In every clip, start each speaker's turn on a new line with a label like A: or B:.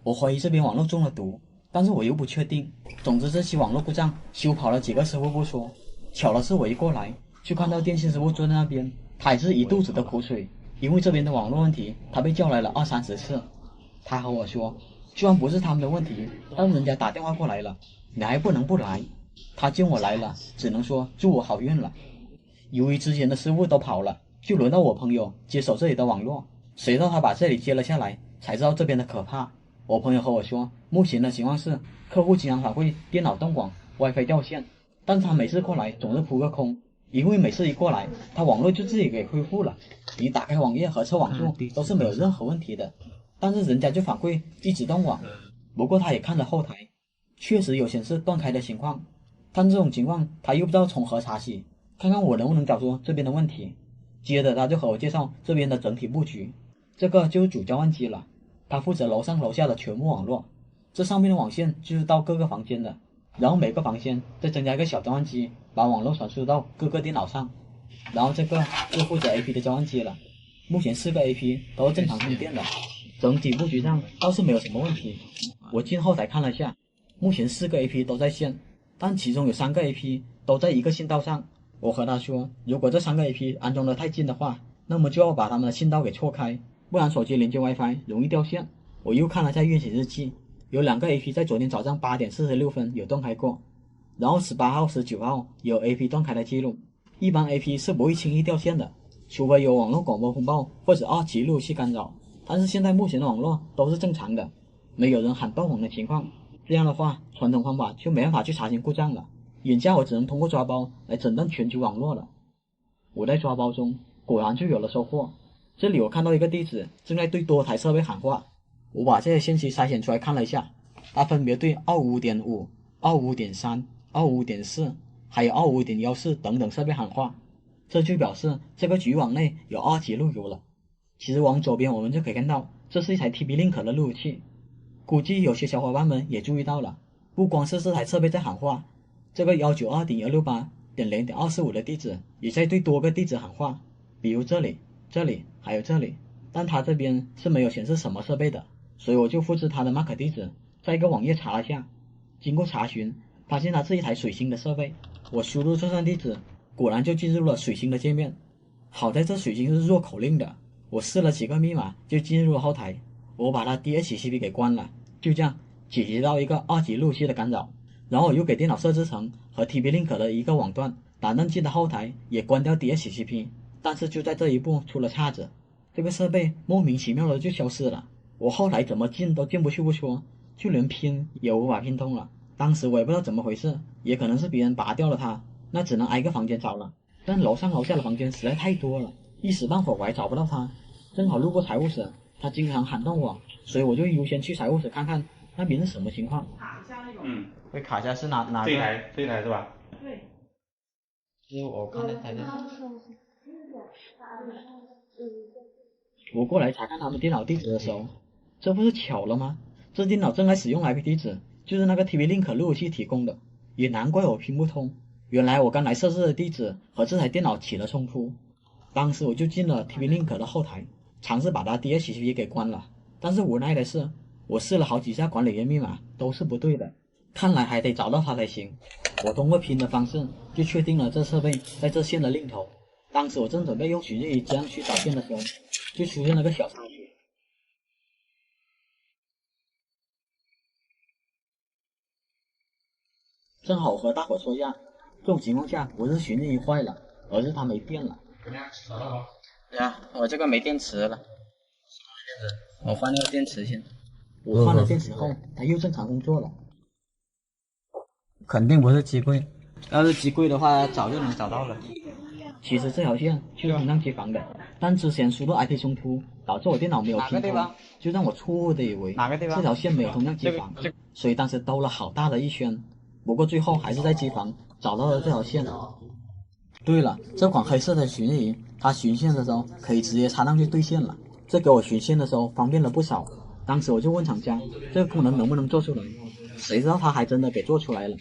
A: 我怀疑这边网络中了毒，但是我又不确定。总之这期网络故障修跑了几个师傅不说，巧的是我一过来就看到电信师傅坐在那边，他也是一肚子的苦水，因为这边的网络问题，他被叫来了20-30次。他和我说，虽然不是他们的问题，但人家打电话过来了，你还不能不来。他见我来了，只能说祝我好运了。由于之前的师傅都跑了，就轮到我朋友接手这里的网络，谁知道他把这里接了下来，才知道这边的可怕。我朋友和我说，目前的情况是客户经常反馈电脑断网 WiFi 掉线，但是他每次过来总是扑个空，因为每次一过来他网络就自己给恢复了，你打开网页和测网速都是没有任何问题的，但是人家就反馈一直断网。不过他也看了后台，确实有显示断开的情况，但这种情况他又不知道从何查起，看看我能不能找出这边的问题。接着他就和我介绍这边的整体布局，这个就是主交换机了，他负责楼上楼下的全部网络，这上面的网线就是到各个房间的，然后每个房间再增加一个小交换机，把网络传输到各个电脑上，然后这个就负责 AP 的交换机了。目前4个 AP 都是正常通电的，整体布局上倒是没有什么问题。我进后台看了下，目前4个 AP 都在线，但其中有3个 AP 都在一个信道上。我和他说，如果这3个 AP 安装的太近的话，那么就要把他们的信道给错开，不然手机连接 WiFi 容易掉线。我又看了下运行日记，有2个 AP 在昨天早上8点46分有断开过，然后18号、19号有 AP 断开的记录。一般 AP 是不会轻易掉线的，除非有网络广播风暴或者2级路由器干扰，但是现在目前的网络都是正常的，没有人喊断网的情况。这样的话，传统方法就没办法去查询故障了，眼下我只能通过抓包来诊断全局网络了。我在抓包中果然就有了收获，这里我看到一个地址正在对多台设备喊话，我把这些信息筛选出来看了一下，它分别对 25.5、25.3、25.4还有 25.14 等等设备喊话，这就表示这个局网内有2级路由了。其实往左边我们就可以看到，这是一台 TP-Link 的路由器，估计有些小伙伴们也注意到了，不光是这台设备在喊话，这个 192.168.0.245 的地址也在对多个地址喊话，比如这里、这里还有这里，但它这边是没有显示什么设备的，所以我就复制它的 MAC 地址，在一个网页查了下，经过查询发现它是一台水星的设备，我输入这串地址，果然就进入了水星的界面。好在这水星是弱口令的，我试了几个密码就进入了后台，我把它 DHCP 给关了，就这样解决到一个2级路由器的干扰。然后我又给电脑设置成和 TP-Link 的一个网段，打算进到后台也关掉 DHCP， 但是就在这一步出了岔子，这个设备莫名其妙的就消失了，我后台怎么进都进不去不说，就连拼也无法拼通了。当时我也不知道怎么回事，也可能是别人拔掉了它，那只能挨个房间找了，但楼上楼下的房间实在太多了，一时半会儿我还找不到它。正好路过财务室，他经常喊断网，所以我就优先去财务室看看那边是什么情况。会卡一下是哪个？
B: 这一台是吧？
C: 对。
A: 就是我看了台的。我过来查看他们电脑地址的时候，这不是巧了吗？这电脑正在使用 IP 地址，就是那个 TP-Link 路由器提供的，也难怪我拼不通。原来我刚才设置的地址和这台电脑起了冲突。当时我就进了 TP-Link 的后台，尝试把它 DHCP 给关了，但是无奈的是，我试了好几下管理员密码都是不对的。看来还得找到它才行。我通过拼的方式就确定了这设备在这线的另头。当时我正准备用寻日仪这样去找线的时候，就出现了个小插曲。正好我和大伙说一下，这种情况下不是寻日仪坏了，而是它没电了。
B: 怎么样？找到吗？
A: 对啊，我这个没电池了。我换那个电池先。我换了电池后，它又正常工作了。肯定不是机柜，要是机柜的话，早就能找到了。其实这条线就是通向机房的，但之前输入 IP 冲突，导致我电脑没有拼通，就让我错误的以为这条线没有通向机房，所以当时兜了好大的一圈。不过最后还是在机房找到了这条线。对了，这款黑色的寻日仪，它寻线的时候可以直接插上去对线了，这给我寻线的时候方便了不少。当时我就问厂家，这个功能能不能做出来？谁知道他还真的给做出来了。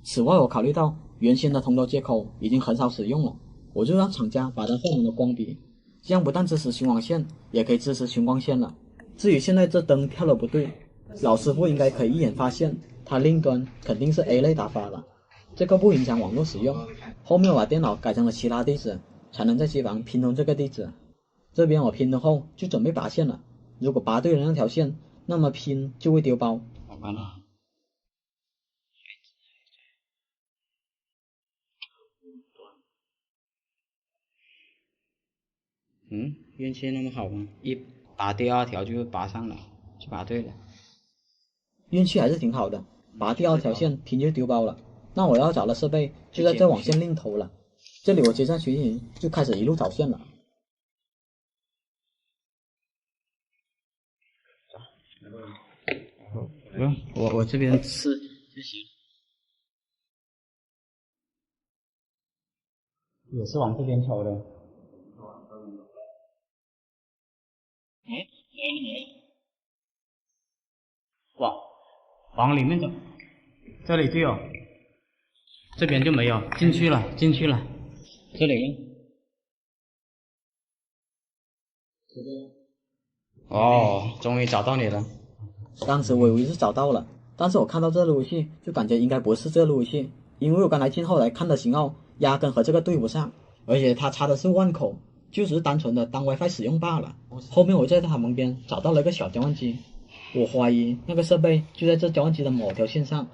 A: 此外，我考虑到原先的通道接口已经很少使用了，我就让厂家把它换成了光笔，这样不但支持寻网线，也可以支持寻光线了。至于现在这灯跳的不对，老师傅应该可以一眼发现，它另一端肯定是 A 类打发了，这个不影响网络使用。后面我把电脑改成了其他地址，才能在机房拼通这个地址。这边我拼通后就准备拔线了，如果拔对了那条线，那么拼就会丢包。完了。运气那么好吗？一拔第二条就拔上了，就拔对了。运气还是挺好的，拔第二条线拼就丢包了。那我要找的设备就在这网线另头了。这里我接上寻引就开始一路找线了。不用，我这边试就行。也是往这边抽的。往里面走，这里就有，这边就没有，进去了，这里。哦，终于找到你了。当时我以为是找到了，但是我看到这路由器就感觉应该不是这路由器，因为我刚才进后来看的型号压根和这个对不上，而且它插的是万口，就只是单纯的当 WiFi 使用罢了。后面我在它旁边找到了一个小交换机，我怀疑那个设备就在这交换机的某条线上。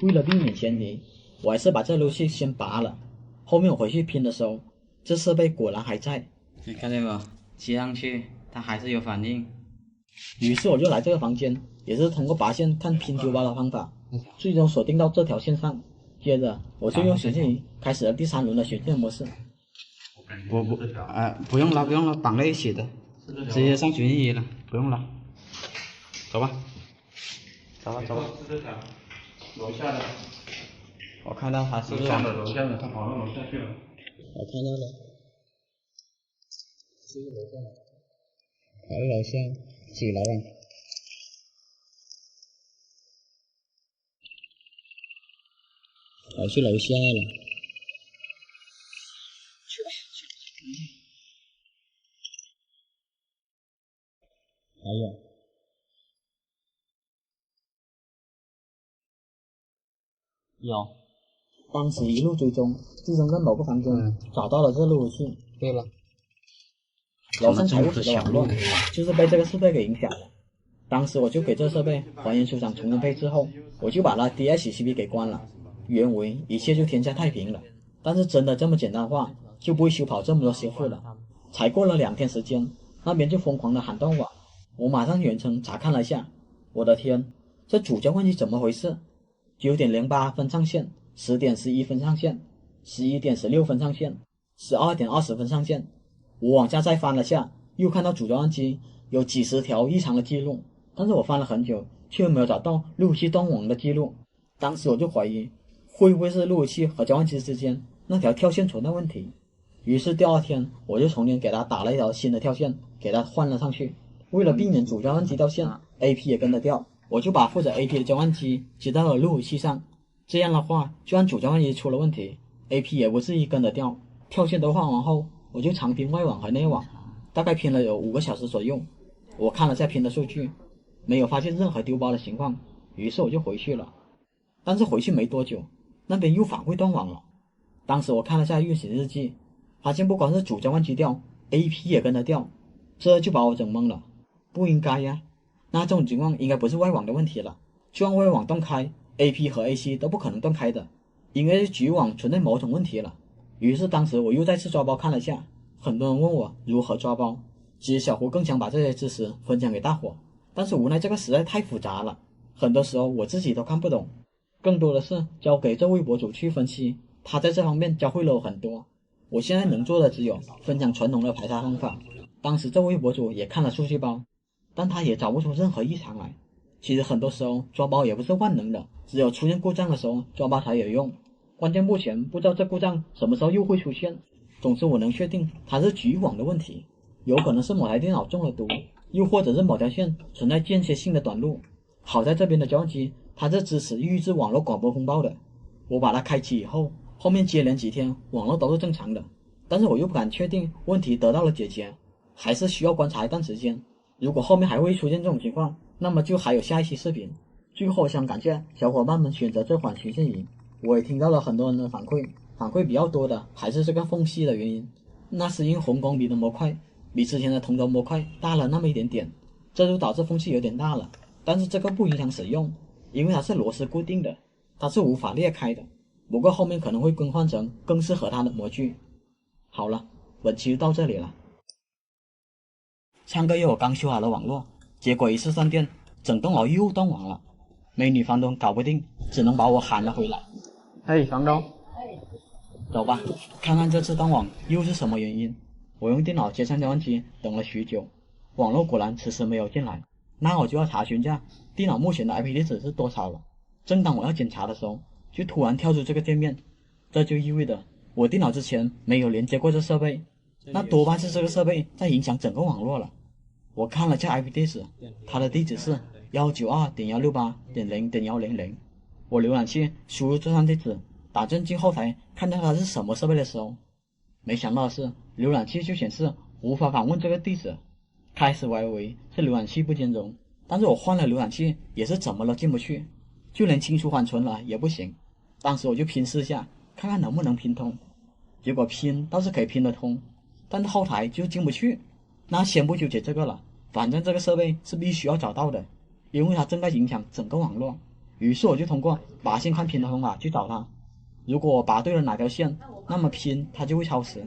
A: 为了避免嫌疑，我还是把这路由器先拔了。后面我回去拼的时候，这设备果然还在。你看见没有？接上去它还是有反应。于是我就来这个房间，也是通过拔线看拼丢包的方法，最终锁定到这条线上。接着我就用寻线仪开始了第3轮的寻线模式。不用了，绑在一起的，直接上寻线仪了，不用了。走吧。
B: 是这条，楼下的。
A: 我看到他是
B: 上的楼下的，他跑到楼下去了。
A: 我看到了，是楼下，跑到楼下几楼啊？跑去楼下了。去吧。还有。有，当时一路追踪，最终在某个房间找到了这路由器。对了，楼上财务室的网络就是被这个设备给影响了。当时我就给这设备还原出厂重新配置后，我就把那 DHCP 给关了，原为一切就天下太平了。但是真的这么简单的话，就不会修跑这么多修复了。才过了2天时间，那边就疯狂的喊断网，我马上远程查看了一下，我的天，这主交换机怎么回事？9点08分上线，10点11分上线，11点16分上线，12点20分上线。我往下再翻了下，又看到主交换机有几十条异常的记录，但是我翻了很久，却没有找到路由器断网的记录。当时我就怀疑，会不会是路由器和交换机之间那条跳线存在问题？于是第2天，我就重新给它打了一条新的跳线，给它换了上去。为了避免主交换机掉线，AP 也跟着掉。我就把负责 AP 的交换机接到了路由器上，这样的话，就算主交换机出了问题 ，AP 也不至于跟着掉。跳线都换完后，我就长拼外网和内网，大概拼了有5个小时左右。我看了下拼的数据，没有发现任何丢包的情况，于是我就回去了。但是回去没多久，那边又反馈断网了。当时我看了下运行日记，发现不光是主交换机掉 ，AP 也跟着掉，这就把我整懵了。不应该呀。那这种情况应该不是外网的问题了，就算外网断开 ，AP 和 AC 都不可能断开的，应该是局域网存在某种问题了。于是当时我又再次抓包看了下，很多人问我如何抓包，其实小胡更想把这些知识分享给大伙，但是无奈这个实在太复杂了，很多时候我自己都看不懂，更多的是交给这位博主去分析，他在这方面教会了我很多。我现在能做的只有分享传统的排查方法。当时这位博主也看了数据包，但他也找不出任何异常来。其实很多时候抓包也不是万能的，只有出现故障的时候抓包才有用。关键目前不知道这故障什么时候又会出现。总之我能确定它是局域网的问题，有可能是某台电脑中了毒，又或者是某条线存在间歇性的短路。好在这边的交换机它是支持预置网络广播风暴的，我把它开启以后，后面接连几天网络都是正常的，但是我又不敢确定问题得到了解决，还是需要观察一段时间。如果后面还会出现这种情况，那么就还有下一期视频。最后想感谢小伙伴们选择这款巡线仪，我也听到了很多人的反馈比较多的还是这个缝隙的原因，那是因红光比的模块比之前的同轴模块大了那么一点点，这就导致缝隙有点大了，但是这个不影响使用，因为它是螺丝固定的，它是无法裂开的，不过后面可能会更换成更适合它的模具。好了，本期就到这里了。上个月我刚修好了网络，结果一次上电，整栋楼又断网了。美女房东搞不定，只能把我喊了回来。嘿，房东，走吧，看看这次断网又是什么原因。我用电脑接上交换机，等了许久，网络果然迟迟没有进来。那我就要查询下电脑目前的 IP 地址是多少了。正当我要检查的时候，就突然跳出这个界面，这就意味着我电脑之前没有连接过这设备，那多半是这个设备在影响整个网络了。我看了下 IP 地址，它的地址是 192.168.0.100。我浏览器输入这串地址，打正进后台看到它是什么设备的时候，没想到的是浏览器就显示无法访问这个地址。开始我还以为是浏览器不兼容，但是我换了浏览器也是怎么都进不去，就连清除缓存了也不行。当时我就拼试下，看看能不能拼通，结果拼倒是可以拼得通，但是后台就进不去。那先不纠结这个了，反正这个设备是必须要找到的，因为它正在影响整个网络。于是我就通过拔线看拼的方法去找它。如果我拔对了哪条线，那么拼它就会超时。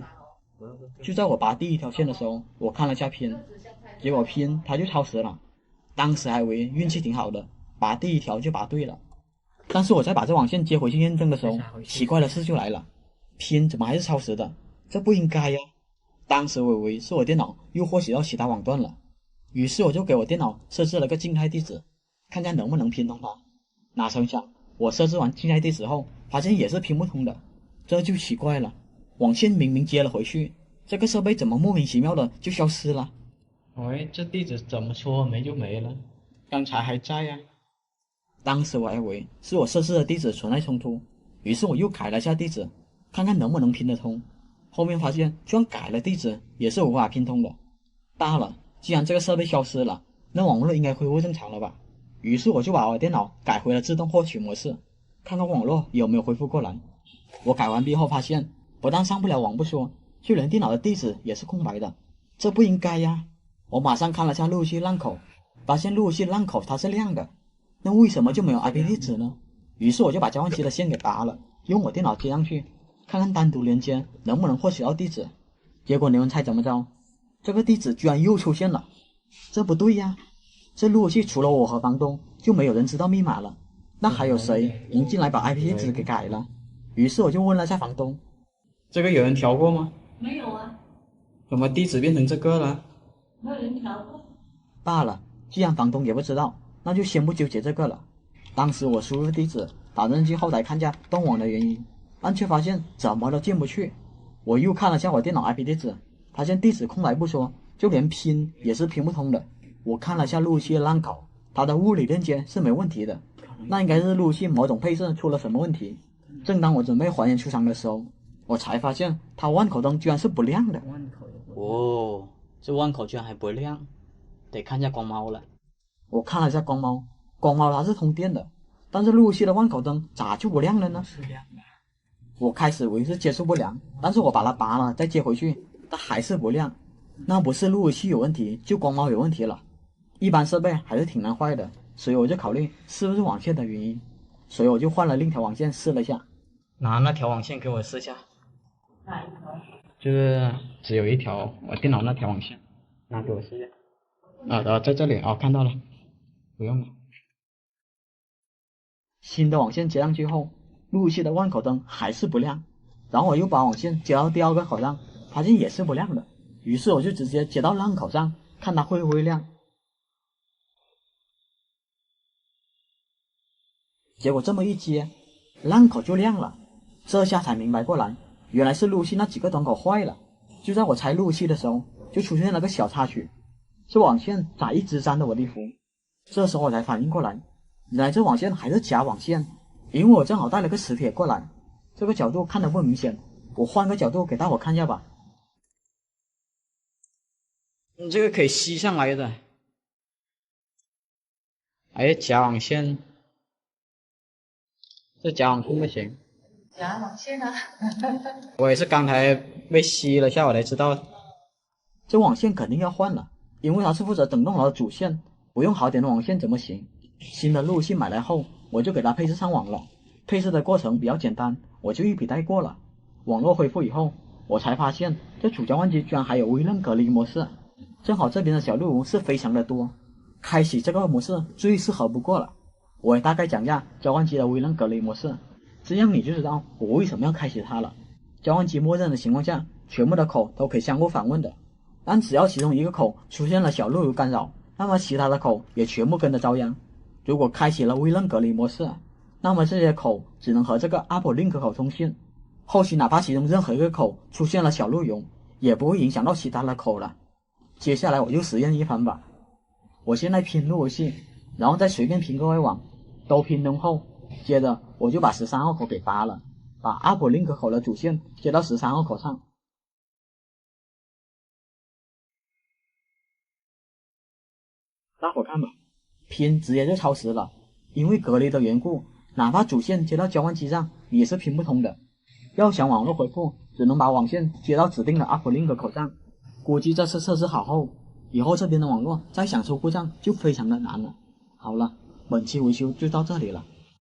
A: 就在我拔第一条线的时候，我看了下拼，结果拼它就超时了。当时还以为运气挺好的，拔第一条就拔对了。但是我在把这网线接回去验证的时候，奇怪的事就来了，拼怎么还是超时的？这不应该呀！当时我以为是我电脑又获取到其他网段了，于是我就给我电脑设置了个静态地址，看看能不能拼通它。哪成想我设置完静态地址后，发现也是拼不通的，这就奇怪了。网线明明接了回去，这个设备怎么莫名其妙的就消失了？
B: 喂，这地址怎么说没就没了？
A: 刚才还在呀。当时我还以为是我设置的地址存在冲突，于是我又改了下地址，看看能不能拼得通。后面发现就算改了地址也是无法拼通的。罢了，既然这个设备消失了，那网络应该恢复正常了吧？于是我就把我的电脑改回了自动获取模式，看看网络有没有恢复过来。我改完毕后发现，不但上不了网不说，就连电脑的地址也是空白的，这不应该呀！我马上看了下路由器烂口，发现路由器烂口它是亮的，那为什么就没有 IP 地址呢？于是我就把交换机的线给拔了，用我电脑接上去，看看单独连接能不能获取到地址。结果你们猜怎么着？这个地址居然又出现了，这不对呀！这路由器除了我和房东，就没有人知道密码了，那还有谁能进来把 IP 地址给改了？于是我就问了下房东，这个有人调过吗？
C: 没有啊，
A: 怎么地址变成这个了？
C: 没有人调过。
A: 罢了，既然房东也不知道，那就先不纠结这个了。当时我输入地址，打算进后台看下断网的原因，但却发现怎么都进不去。我又看了下我电脑 IP 地址，发现地址空白不说，就连拼也是拼不通的。我看了下路由器的烂口，它的物理链接是没问题的，那应该是路由器某种配置出了什么问题。正当我准备还原出厂的时候，我才发现它万口灯居然是不亮的。哦，这万口居然还不亮，得看下光猫了。我看了下光猫，光猫它是通电的，但是路由器的万口灯咋就不亮了呢？是亮的。我开始以为是接触不良，但是我把它拔了再接回去，它还是不亮。那不是路由器有问题，就光猫有问题了。一般设备还是挺难坏的，所以我就考虑是不是网线的原因，所以我就换了另一条网线试了下。拿那条网线给我试下。
C: 哪一条？
A: 就是只有一条我电脑那条网线，拿给我试一下。在这里啊，看到了，不用了。新的网线接上去后，路由器的万口灯还是不亮，然后我又把网线接到第二个口上，发现也是不亮的，于是我就直接接到烂口上，看它会不会亮。结果这么一接，烂口就亮了，这下才明白过来，原来是路由器那几个端口坏了。就在我拆路由器的时候，就出现了个小插曲，这网线咋一直粘着我的服？这时候我才反应过来，原来这网线还是假网线，因为我正好带了个磁铁过来，这个角度看得不明显，我换个角度给大伙看一下吧。这个可以吸上来的。还有夹网线，这夹网线不行。
C: 夹网线啊。
A: 我也是刚才被吸了下，我才知道这网线肯定要换了，因为它是负责整栋楼的主线，不用好点的网线怎么行？新的路由器买来后，我就给它配置上网了。配置的过程比较简单，我就一笔带过了。网络恢复以后，我才发现这主交换机居然还有微刃隔离模式，正好这边的小路由是非常的多，开启这个模式最适合不过了。我也大概讲一下交换机的微刃隔离模式，这样你就知道我为什么要开启它了。交换机默认的情况下，全部的口都可以相互访问的，但只要其中一个口出现了小路由干扰，那么其他的口也全部跟着遭殃。如果开启了微刃隔离模式，那么这些口只能和这个 uplink 口通信，后期哪怕其中任何一个口出现了小路由，也不会影响到其他的口了。接下来我就实验一番吧。我现在拼路由器，然后再随便拼个外网，都拼通后，接着我就把13号口给拔了，把 uplink 口的主线接到13号口上。大伙看吧，拼直接就超时了，因为隔离的缘故，哪怕主线接到交换机上也是拼不通的。要想网络恢复，只能把网线接到指定的 uplink 口上。估计这次测试好后，以后这边的网络再想出故障就非常的难了。好了，本期维修就到这里了。